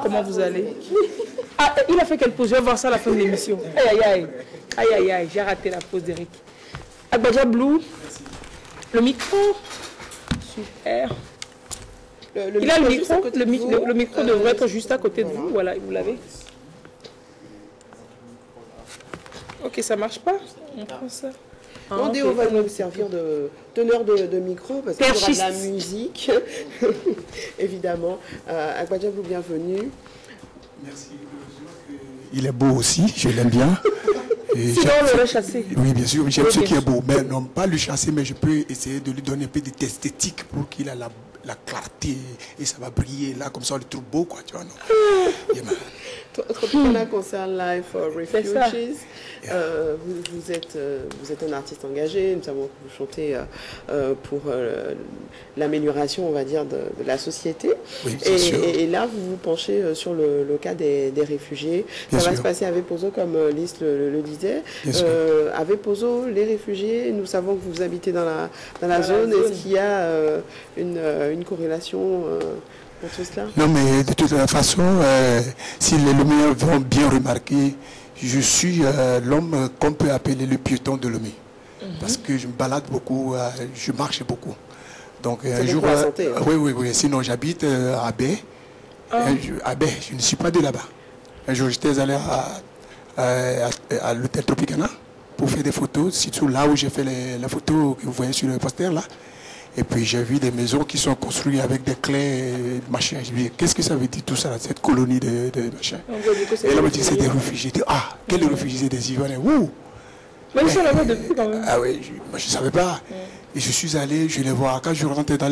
comment vous allez? Ah, il a fait quelle pause? Je vais voir ça à la fin de l'émission. Aïe, aïe, aïe. Aïe, aïe, aïe, j'ai raté la pause d'Eric. Agbaja Blue, le micro. Super. Il a le micro, le micro devrait être juste à côté de vous. Voilà, vous l'avez. Ok, ça marche pas. On prend ça. On va nous servir de teneur de micro parce qu'il y aura de la musique, évidemment. Agbaja Blue, bienvenue. Merci. Il est beau aussi, je l'aime bien. Sinon, on l'aurait chassé. Oui, bien sûr, j'aime ce qui est beau. Mais non, pas le chasser, mais je peux essayer de lui donner un peu d'esthétique pour qu'il ait la clarté et ça va briller. Là, comme ça, on le trouve beau, quoi, tu vois, non? Yeah, Tropicana Concert Live for Refugees. Vous êtes un artiste engagé. Nous savons que vous chantez pour l'amélioration, on va dire, de la société. Oui, et là, vous vous penchez sur le cas des réfugiés. Ça va se passer avec Pozo, comme Lys le disait. Avec Pozo, les réfugiés, nous savons que vous habitez dans la zone. Est-ce qu'il y a une corrélation pour tout cela? Non, mais de toute façon, si les Lomiens vont bien remarquer, je suis l'homme qu'on peut appeler le piéton de Lomé. Parce que je me balade beaucoup, je marche beaucoup. Donc un jour, santé, hein. Oui. Sinon, j'habite à Baie. À Baie, je ne suis pas de là-bas. Un jour, j'étais allé à l'hôtel Tropicana pour faire des photos, surtout là où j'ai fait les photos que vous voyez sur le poster là. Et puis j'ai vu des maisons qui sont construites avec des clés, machin. Je me dis, qu'est-ce que ça veut dire tout ça, cette colonie de machin? Et là, on me dit, c'est des réfugiés. Je dis, ah, quels réfugiés? Des Ivoiriens? Ouh! Mais ils sont là-bas depuis quand même. Ah oui, je ne savais pas. Et je suis allé, je les vois. Quand je rentre dans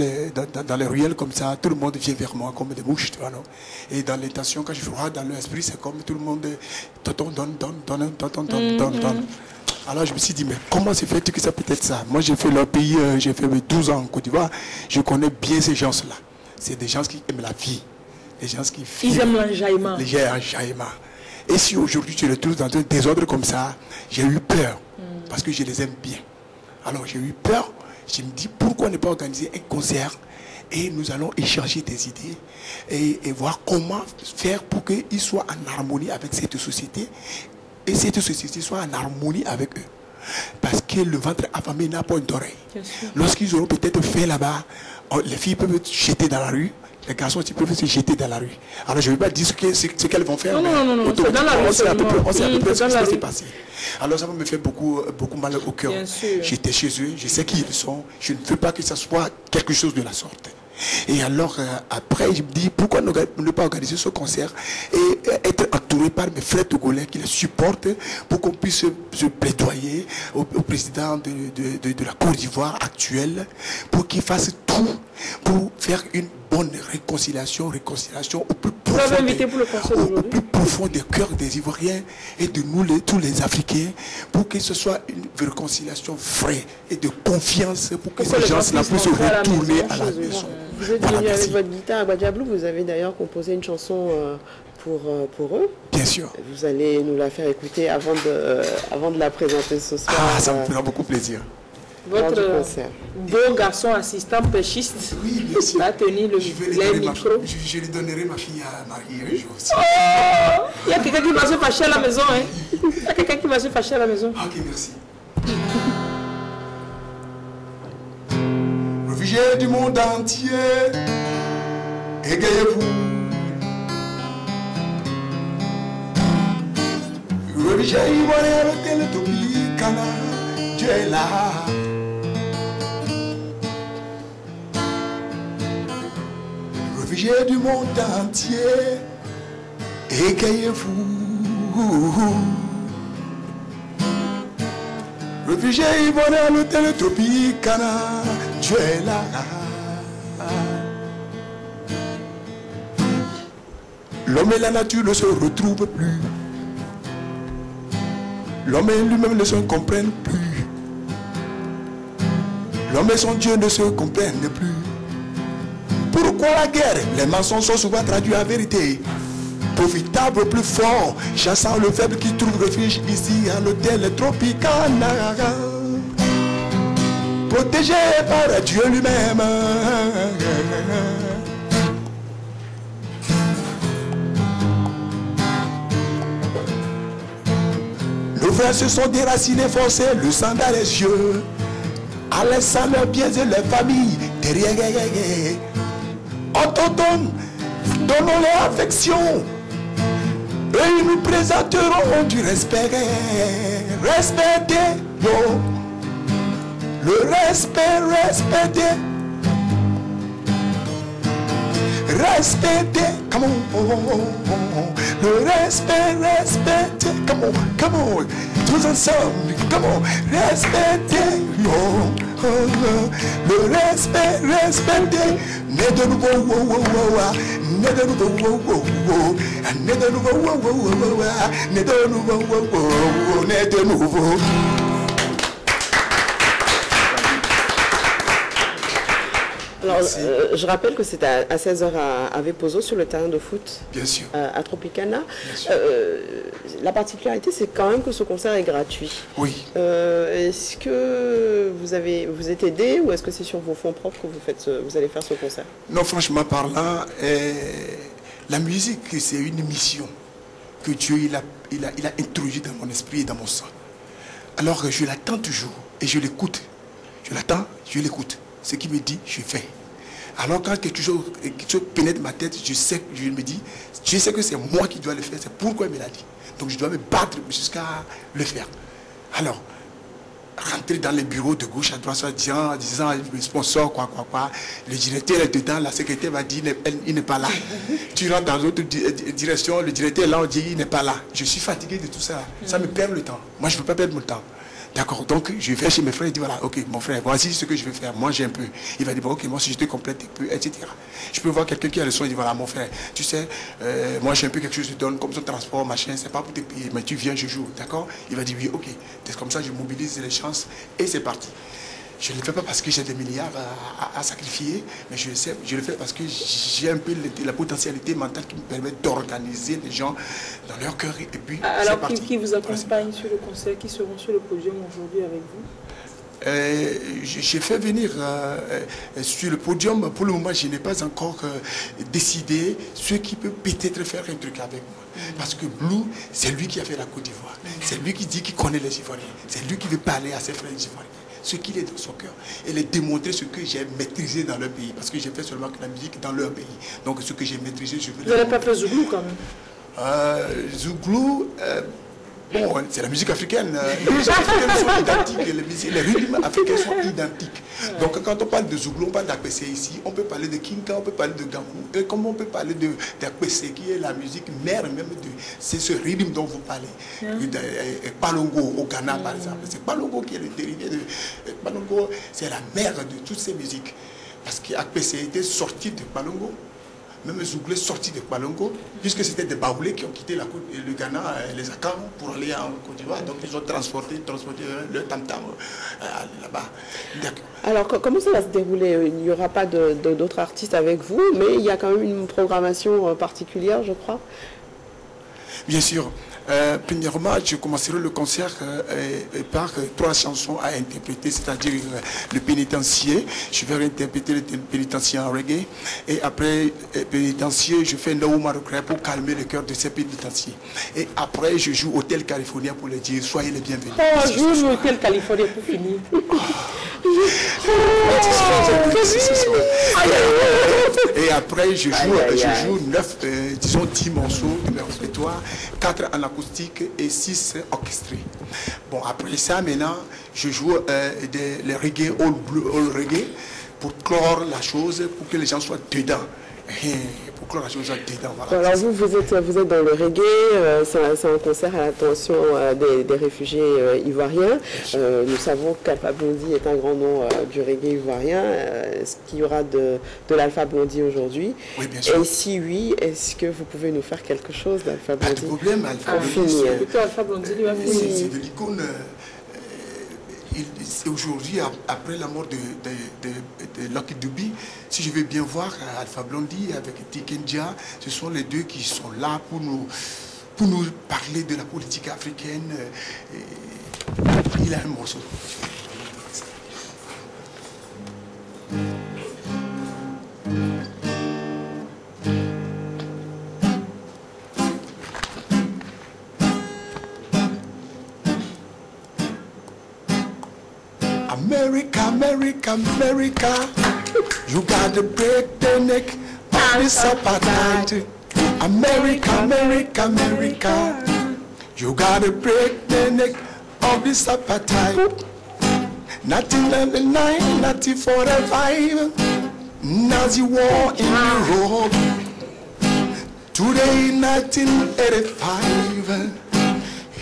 les ruelles comme ça, tout le monde vient vers moi comme des mouches, tu vois, non? Et dans l'intention, quand je vois dans l'esprit, c'est comme tout le monde donne. Alors je me suis dit, mais comment se fait-il que ça peut être ça? Moi j'ai fait leur pays, j'ai fait 12 ans en Côte d'Ivoire, je connais bien ces gens-là. C'est des gens qui aiment la vie, des gens qui vivent. Ils aiment l'enjaillement. Les gens enjaillement. Et si aujourd'hui je les trouve dans un désordre comme ça, j'ai eu peur, parce que je les aime bien. Alors j'ai eu peur, je me dis, pourquoi ne pas organiser un concert et nous allons échanger des idées et voir comment faire pour qu'ils soient en harmonie avec cette société. Et cette société soit en harmonie avec eux. Parce que le ventre affamé n'a pas une oreille. Lorsqu'ils auront peut-être fait là-bas, les filles peuvent se jeter dans la rue, les garçons aussi peuvent se jeter dans la rue. Alors je ne vais pas dire ce qu'elles vont faire. Non, c'est dans la rue. On sait à peu près ce qui va se passer. Alors ça me fait beaucoup mal au cœur. J'étais chez eux, je sais qui ils sont. Je ne veux pas que ça soit quelque chose de la sorte. Et alors, après, je me dis, pourquoi ne pas organiser ce concert et être entouré par mes frères togolais qui les supportent pour qu'on puisse se plaidoyer au président de la Côte d'Ivoire actuelle pour qu'il fasse tout pour faire une bonne réconciliation au plus profond des cœurs des Ivoiriens et de nous, tous les Africains, pour que ce soit une réconciliation vraie et de confiance pour que ces gens-là puissent retourner à la maison. Vous êtes venu avec votre guitare à Agbaja Blue, vous avez d'ailleurs composé une chanson pour eux. Bien sûr. Vous allez nous la faire écouter avant de la présenter ce soir. Ah, ça me fera beaucoup plaisir. Votre beau garçon assistant pêchiste a tenu les micros. Je lui donnerai ma fille à marier un jour aussi. Oh, il y a quelqu'un qui va se fâcher à la maison. Hein. Il y a quelqu'un qui va se fâcher à la maison. Ok, merci. Réfugiés du monde entier, égayez-vous. Réfugiés ivoiriens, l'hôtel Tropicana, Dieu est là. Réfugiés du monde entier, égayez-vous. Réfugiés ivoiriens, l'hôtel Tropicana, Dieu est là. L'homme et la nature ne se retrouvent plus. L'homme et lui-même ne se comprennent plus. L'homme et son Dieu ne se comprennent plus. Pourquoi la guerre? Les mensonges sont souvent traduits en vérité. Profitable au plus fort, chassant le faible qui trouve refuge ici à l'hôtel Tropicana. Protégé par Dieu lui-même. frères se sont déracinés, forcés, le sang dans les yeux. En laissant leurs biens et leurs familles derrière. En t'entendant, donnons-leur affection. Et ils nous présenteront du respect. Respectez-le. Le respect, respectez. Respectez, come on, le respect, respectez, come on, tous ensemble, come on, respectez, le respect, respectez, né de nouveau, né de nouveau, né de nouveau, né de nouveau, né de nouveau. Alors, je rappelle que c'est à 16h à Vepozo, sur le terrain de foot. Bien sûr. À Tropicana. La particularité, c'est quand même que ce concert est gratuit. Oui. Est-ce que vous êtes aidé ou est-ce que c'est sur vos fonds propres que vous allez faire ce concert? Non, franchement parlant, la musique, c'est une mission que Dieu il a introduite dans mon esprit et dans mon sang. Alors je l'attends toujours et je l'écoute. Je l'attends, je l'écoute. Ce qu'il me dit, je fais. Alors quand quelque chose pénètre ma tête, je me dis, je sais que c'est moi qui dois le faire, c'est pourquoi il me l'a dit. Donc je dois me battre jusqu'à le faire. Alors, rentrer dans les bureaux de gauche à droite, en disant le sponsor, quoi. Le directeur est dedans, la secrétaire va dire, il n'est pas là. Tu rentres dans l'autre direction, le directeur est là, on dit, il n'est pas là. Je suis fatigué de tout ça. Ça me perd le temps. Moi, je ne veux pas perdre mon temps. D'accord, donc je vais chez mes frères et dis voilà, ok, mon frère, voici ce que je vais faire, moi j'ai un peu. Il va dire, ok, moi si je te complète un peu, etc. Je peux voir quelqu'un qui a le son et dit voilà, mon frère, tu sais, moi j'ai un peu quelque chose, je te donne comme son transport, machin, c'est pas pour te payer, mais tu viens, je joue, d'accord? Il va dire oui, ok, c'est comme ça, je mobilise les chances et c'est parti. Je ne le fais pas parce que j'ai des milliards à sacrifier, mais je le fais parce que j'ai un peu la potentialité mentale qui me permet d'organiser les gens dans leur cœur. Et puis, alors, qui vous accompagne sur le concert, qui seront sur le podium aujourd'hui avec vous? J'ai fait venir sur le podium. Pour le moment, je n'ai pas encore décidé ce qui peut peut-être faire un truc avec moi. Parce que Blue, c'est lui qui a fait la Côte d'Ivoire. C'est lui qui dit qu'il connaît les Ivoiriens. C'est lui qui veut parler à ses frères Ivoiriens. Ce qu'il est dans son cœur. Et les démontrer ce que j'ai maîtrisé dans leur pays. Parce que j'ai fait seulement que la musique dans leur pays. Donc ce que j'ai maîtrisé, je veux. Vous n'avez pas fait Zouglou quand même? Zouglou, bon, c'est la musique africaine. Les musiques africaines sont identiques. Les rythmes africains sont identiques. Donc quand on parle de Zouglou, on parle d'Akpessé ici. On peut parler de Kinka, on peut parler de Gamou. Et comme on peut parler d'Akpessé, qui est la musique mère même de... C'est ce rythme dont vous parlez. Palongo au Ghana, par exemple. C'est Palongo qui est le dérivé de... Palongo, c'est la mère de toutes ces musiques. Parce qu'Akpessé était sorti de Palongo. Même Zouglou est sorti de Palongo, puisque c'était des Baoulés qui ont quitté le Ghana, les Akans, pour aller en Côte d'Ivoire. Donc ils ont transporté le tam-tam là-bas. Alors comment ça va se dérouler? Il n'y aura pas d'autres artistes avec vous, mais il y a quand même une programmation particulière, je crois. Bien sûr. Premièrement, je commencerai le concert par 3 chansons à interpréter, c'est-à-dire le pénitencier. Je vais interpréter le pénitencier en reggae. Et après pénitencier, je fais No Marocain pour calmer le cœur de ces pénitenciers. Et après, je joue Hôtel Californien pour les dire soyez les bienvenus. Oh, je joue Hôtel Californien pour finir. Et après, je joue 10 morceaux de mon répertoire, 4 en acoustique et 6 orchestrés. Bon, après ça, maintenant, je joue les reggae, all reggae, pour clore la chose, pour que les gens soient dedans. Pour clore la chose dedans. Voilà. Alors vous êtes dans le reggae, c'est un concert à l'attention des réfugiés ivoiriens. Nous savons qu'Alpha Blondy est un grand nom du reggae ivoirien. Est-ce qu'il y aura de l'Alpha Blondy aujourd'hui? Oui, bien sûr. Et si oui, est-ce que vous pouvez nous faire quelque chose d'Alpha Blondy? Pas de problème, Alpha Blondy. C'est de l'icône. Aujourd'hui, après la mort de Lucky Dube, si je veux bien voir Alpha Blondy avec Tikenja, ce sont les deux qui sont là pour nous parler de la politique africaine. Il a un morceau. America, America, America. You gotta break the neck of this apartheid. America, America, America. You gotta break the neck of this apartheid. 1999, 1945, Nazi war in Europe. Today, 1985,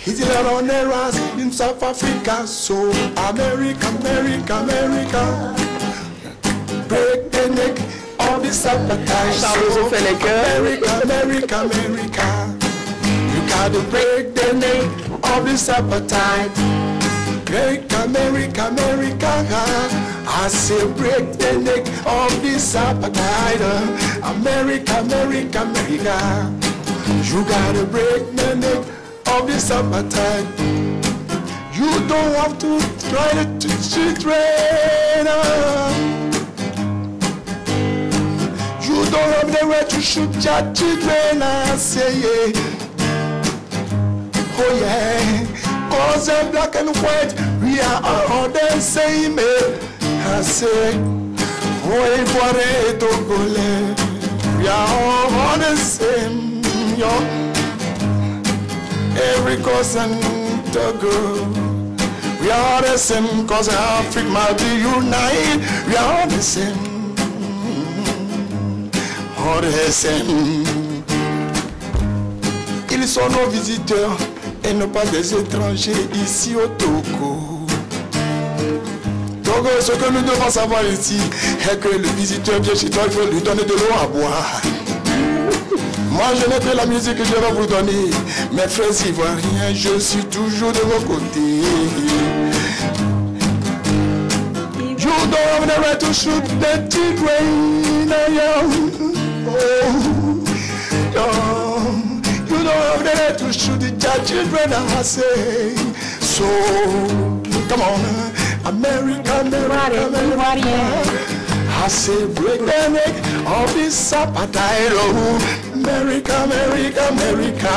Hitler on the rise in South Africa. So America, America, America, break the neck of this apartheid. So America, America, America, you gotta break the neck of this apartheid. America, America, America, I say break the neck of this apartheid. America, America, America, you gotta break the neck of this apartheid. You don't have to try to children. You don't have the right to shoot your children. I say yeah. Oh yeah. Cause I'm black and white, we are all the same. I say, oh, Togolais, we are all the same. Yo. Every cousin Togo, we are the same. Cause Africa might be united, we are all the same. All the same. Ils sont nos visiteurs et non pas des étrangers ici au Togo. Togo, ce que nous devons savoir ici est que le visiteur vient chez toi, il faut lui donner de l'eau à boire. Moi je n'ai que la musique que je vais vous donner. Mes frères ivoiriens, je suis toujours de vos côtés. You don't have the right to shoot the children. You don't have the right to shoot the children, I say. So, come on, America, America, America. I say, break the neck of this apartheid. Oh, America, America, America.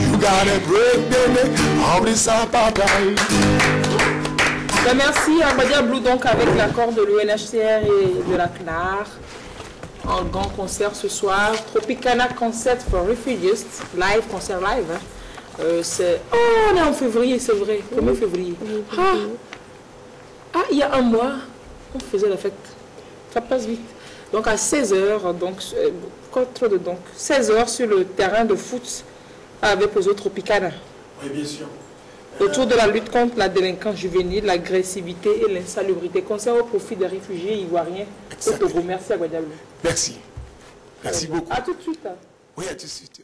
You gotta break the neck of this apartheid. Ben merci à Agbadia Blue, donc avec l'accord de l'UNHCR et de la CNAR. Un grand concert ce soir, Tropicana Concert for Refugees, live, concert live. Hein. Oh, on est en février, c'est vrai, 1er février. Il y a un mois, on faisait la fête. Ça passe vite. Donc à 16h, donc, 16h sur le terrain de foot avec Pozo Tropicana. Oui, bien sûr. Autour de la lutte contre la délinquance juvénile, l'agressivité et l'insalubrité. Concert au profit des réfugiés ivoiriens au Togo. Merci à Agbadia Blue. Merci. Merci beaucoup. À tout de suite. Oui, à tout de suite.